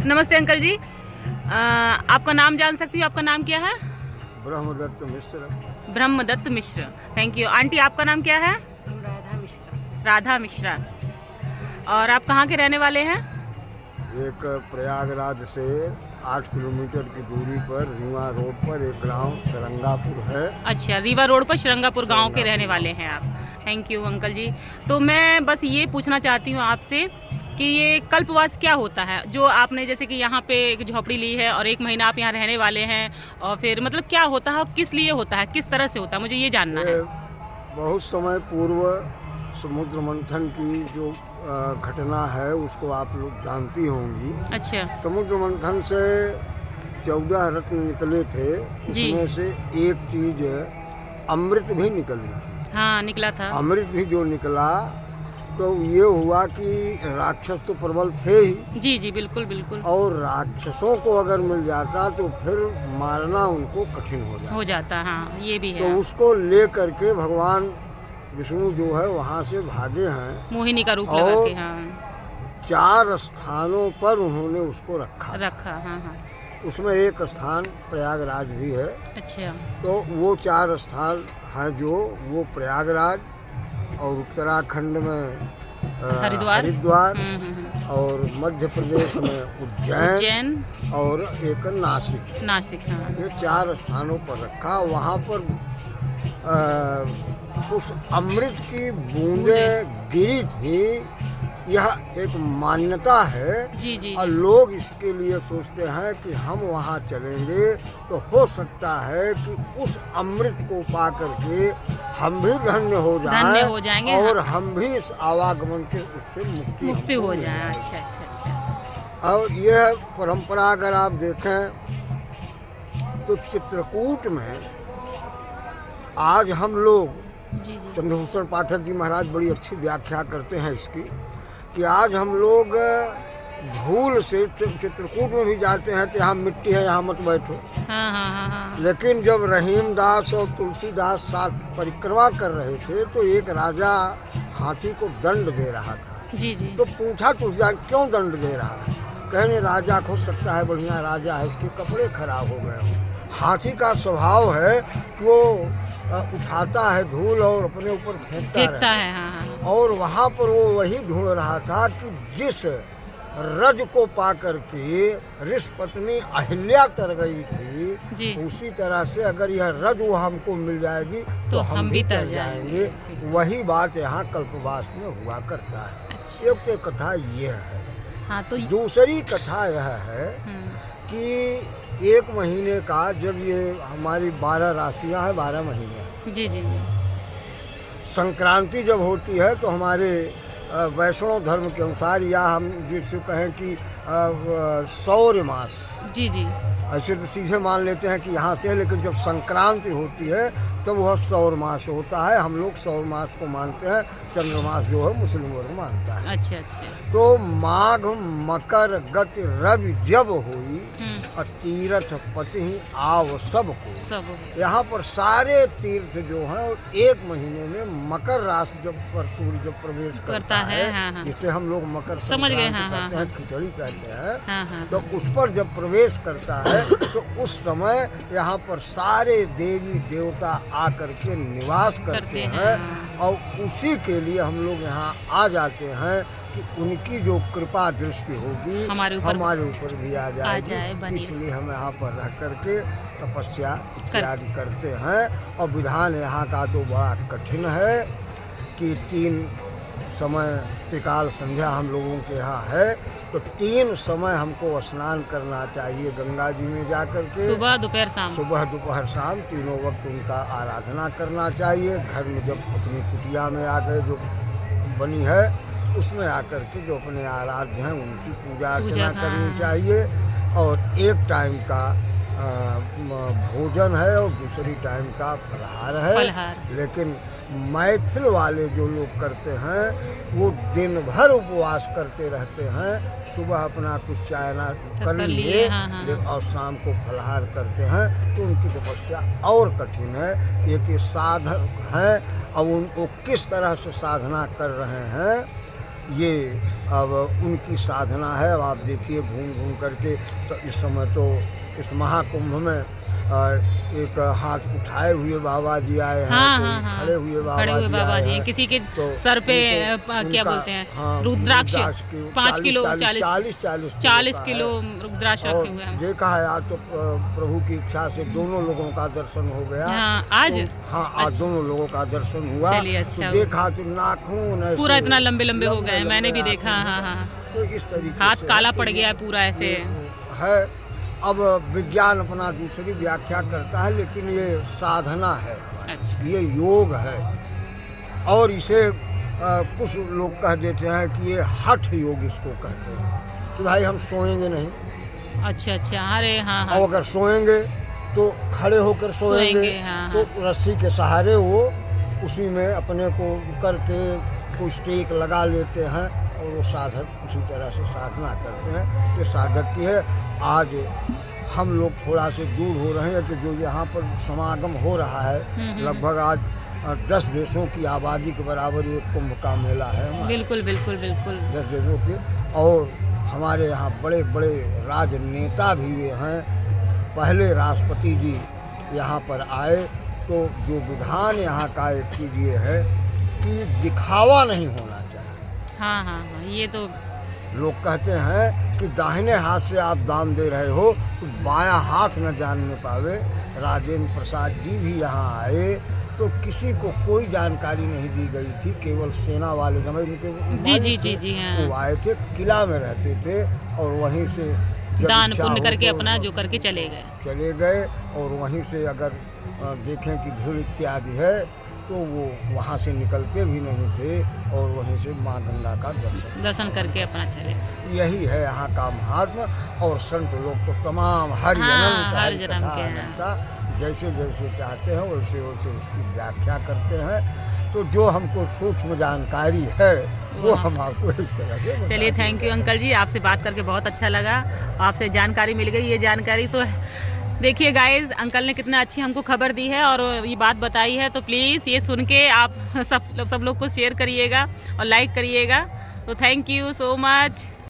नमस्ते अंकल जी। आपका नाम जान सकती हूँ? आपका नाम क्या है? Brahmadatt Mishra. Brahmadatt Mishra. Thank you. Aunty आपका नाम क्या है? राधा मिश्रा। राधा मिश्रा। और आप कहाँ के रहने वाले हैं? एक प्रयागराज से 8 किलोमीटर की दूरी पर रीवा रोड पर एक गांव सरंगापुर है। अच्छा, रीवा रोड पर श्रृंगापुर गांव के रहने वाले हैं आप। थैंक यू अंकल जी। तो मैं बस ये पूछना चाहती हूँ आपसे कि ये कल्पवास क्या होता है, जो आपने जैसे कि यहाँ पे एक झोपड़ी ली है और 1 महीना आप यहाँ रहने वाले हैं, और फिर मतलब क्या होता है, किस लिए होता है, किस तरह से होता है, मुझे ये जानना है। बहुत समय पूर्व समुद्र मंथन की जो घटना है उसको आप लोग जानती होंगी। अच्छा समुद्र मंथन से 14 रत्न निकले थे, जी। उसमें से एक चीज अमृत भी निकली थी। हाँ, निकला था। अमृत भी जो निकला तो ये हुआ कि राक्षस तो प्रबल थे ही, जी जी, बिल्कुल बिल्कुल और राक्षसों को अगर मिल जाता तो फिर मारना उनको कठिन हो जाता। हाँ, ये भी तो है। उसको ले करके भगवान विष्णु जो है वहाँ से भागे हैं मोहिनी का रूप लगा और के। हाँ, 4 स्थानों पर उन्होंने उसको रखा। हाँ हाँ। उसमें एक स्थान प्रयागराज भी है। अच्छा तो वो 4 स्थान हैं जो वो प्रयागराज और उत्तराखंड में हरिद्वार और मध्य प्रदेश में उज्जैन और एक नासिक। हाँ। ये 4 स्थानों पर रखा। वहाँ पर उस अमृत की बूंदें गिरी थी, यह एक मान्यता है। जी जी और लोग इसके लिए सोचते हैं कि हम वहाँ चलेंगे तो हो सकता है कि उस अमृत को पा करके हम भी धन्य हो जाएंगे और हम भी इस आवागमन के उससे मुक्ति हो जाए। अच्छा अच्छा अच्छा। और यह परंपरा अगर आप देखें तो चित्रकूट में आज हम लोग, जी जी चंद्रभूषण पाठक जी महाराज बड़ी अच्छी व्याख्या करते हैं इसकी, कि आज हम लोग भूल से चित्रकूट में भी जाते हैं तो यहाँ मिट्टी है, यहाँ मत बैठो। हाँ। लेकिन जब रहीम दास और तुलसीदास साथ परिक्रमा कर रहे थे तो एक राजा हाथी को दंड दे रहा था। जी जी। तो पूछा तुलसीदास क्यों दंड दे रहा है? कहने राजा हो सकता है बढ़िया राजा है, उसके कपड़े खराब हो गए हो। हाथी का स्वभाव है कि वो उठाता है धूल और अपने ऊपर फेंकता है। हाँ। और वहाँ पर वो वही ढूंढ रहा था कि जिस रज को पाकर के ऋषि पत्नी अहिल्या तर गई थी, जी। उसी तरह से अगर यह रज वो हमको मिल जाएगी तो हम भी तर जाएंगे। वही बात यहाँ कल्पवास में हुआ करता है। अच्छा। एक कथा ये है। हाँ, तो दूसरी कथा यह है कि 1 महीने का, जब ये हमारी 12 राशियाँ हैं, 12 महीने, जी जी संक्रांति जब होती है तो हमारे वैष्णव धर्म के अनुसार, या हम जिसे कहें कि सौर्य मास, जी जी ऐसे तो सीधे मान लेते हैं कि यहाँ से, लेकिन जब संक्रांति होती है तब वह सौर मास होता है। हम लोग सौर मास को मानते हैं, चंद्रमास जो है मुस्लिम वर्ग मानता है। अच्छा अच्छा। तो माघ मकर गति रवि जब हुई और तीर्थ पति आव सबको। यहाँ पर सारे तीर्थ जो हैं 1 महीने में मकर राशि जब पर सूर्य जब प्रवेश करता है, हाँ। जिसे हम लोग मकर समझ गए। कहते हैं, खिचड़ी कहते हैं। हाँ। तो उस पर जब प्रवेश करता है तो उस समय यहाँ पर सारे देवी देवता आकर के निवास करते हैं। और उसी के लिए हम लोग यहाँ आ जाते हैं कि उनकी जो कृपा दृष्टि होगी हमारे ऊपर भी आ जाएगी। इसलिए हम यहाँ पर रह करके तपस्या इत्यादि करते हैं। और विधान यहाँ का तो बड़ा कठिन है कि 3 समय त्रिकाल संध्या हम लोगों के यहाँ है, तो 3 समय हमको स्नान करना चाहिए गंगा जी में जा कर के। सुबह दोपहर शाम तीनों वक्त उनका आराधना करना चाहिए। घर में जब अपनी कुटिया में आ गए जो बनी है उसमें आकर के जो अपने आराध्य हैं उनकी पूजा अर्चना करनी चाहिए। और एक टाइम का भोजन है और दूसरी टाइम का फलहार है। लेकिन मैथिल वाले जो लोग करते हैं वो दिन भर उपवास करते रहते हैं। सुबह अपना कुछ चाय ना कर लिए और शाम को फलहार करते हैं, तो उनकी तपस्या और कठिन है। एक साधक हैं, अब उनको किस तरह से साधना कर रहे हैं ये अब उनकी साधना है। अब आप देखिए घूम घूम करके, तो इस समय तो इस महाकुंभ में एक हाथ उठाए हुए बाबा जी आए हैं, हाँ, कोई हाँ, हाँ। खड़े हुए खड़े हुए बाबा बाबा जी जी आए हैं, हैं। किसी के तो सर पे क्या उनका, बोलते हैं, हाँ, रुद्राक्ष 5 किलो 40 40 किलो रुद्राक्ष और रखे हुए हैं। देखा है आज तो प्रभु की इच्छा से दोनों लोगों का दर्शन हो गया। हाँ, आज? तो, हाँ, आज अच्छा। दोनों लोगों का दर्शन हुआ। चलिए, अच्छा तो देखा तो नाखून ऐसे पूरा इतना लंबे लंबे हो गए हैं, मैंने भी लंबे देखा। हाँ, हाँ, हाँ। तो इस तरीके हाथ से काला है। पड़ तो गया है पूरा ऐसे। ये है। अब विज्ञान अपना दूसरी व्याख्या करता है, लेकिन ये साधना है, अच्छा। ये योग है। और इसे कुछ लोग कह देते हैं कि ये हठ योग इसको कहते हैं, कि भाई हम सोएंगे नहीं, अच्छा अच्छा, अरे हाँ हाँ, और अगर सोएंगे तो खड़े होकर सोएंगे। हाँ, तो हाँ। रस्सी के सहारे वो उसी में अपने को करके कुछ टेक लगा लेते हैं, और वो साधक उसी तरह से साधना करते हैं। ये साधक की है। आज हम लोग थोड़ा से दूर हो रहे हैं, तो जो यहाँ पर समागम हो रहा है, लगभग आज 10 देशों की आबादी के बराबर ये कुंभ का मेला है हमारा। बिल्कुल बिल्कुल बिल्कुल। 10 देशों के, और हमारे यहाँ बड़े बड़े राजनेता भी हुए हैं। पहले राष्ट्रपति जी यहाँ पर आए, तो जो विधान यहाँ का एक चीज़ ये है कि दिखावा नहीं होना चाहिए। हाँ हाँ हाँ, ये तो लोग कहते हैं कि दाहिने हाथ से आप दान दे रहे हो तो बायां हाथ न जानने पावे। राजेंद्र प्रसाद जी भी यहाँ आए, तो किसी को कोई जानकारी नहीं दी गई थी, केवल सेना वाले जब उनके जी हाँ। वो आए थे, किला में रहते थे, और वहीं से जब दान इच्छा पुण्य हो करके तो अपना जो करके चले गए। और वहीं से अगर देखें कि भीड़ इत्यादि है, तो वो वहाँ से निकलते भी नहीं थे, और वहीं से माँ गंगा का दर्शन करके अपना चले। यही है यहाँ का महात्मा। और संत लोग तो तमाम हरि अनंत, हर हरि जन्म कथा के हैं। अनंता, जैसे जैसे चाहते हैं वैसे वैसे उसकी व्याख्या करते हैं। तो जो हमको सूक्ष्म जानकारी है वो हम आपको इस तरह से बता चलिए, थैंक देंगे। यू अंकल जी, आपसे बात करके बहुत अच्छा लगा, आपसे जानकारी मिल गई। ये जानकारी तो देखिए गाइस, अंकल ने कितना अच्छी हमको खबर दी है और ये बात बताई है, तो प्लीज़ ये सुन के आप सब लोग को शेयर करिएगा और लाइक करिएगा। तो थैंक यू सो मच।